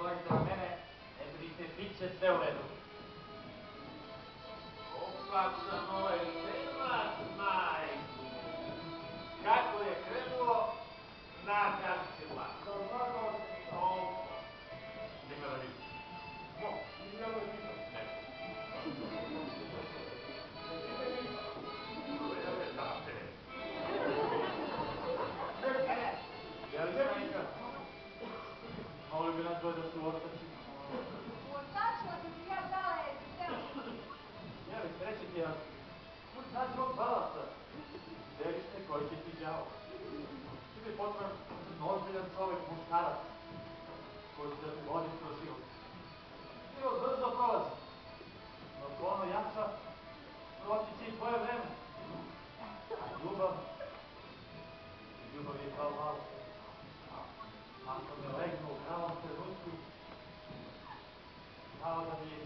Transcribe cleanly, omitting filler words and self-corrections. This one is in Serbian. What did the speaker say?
stojite na mene, ne brinite, bit će sve u redu. Opak sam ovaj crnac, majku. Kako je krenulo, nagađila. Dobro, Toliko. nema da vidim. No, nije ovo vidio. Ne. Lele, tate. Jel majka? Mogli bi nas dvoje da se uostačimo. Uostačila sam ti ja dala je selo. Jeli, sreće ti ja. Kud nađi od palaca? Delište koji će ti đavo. Ti bi potreban ozbiljan čovek, muškarac, koji će da ti vodi kroz život. Život brzo prolazi, no ko ono jača, proći će i tvoje vreme. A ljubav je kao malo. Ako me legnu u pravom trenutku, kao da mi je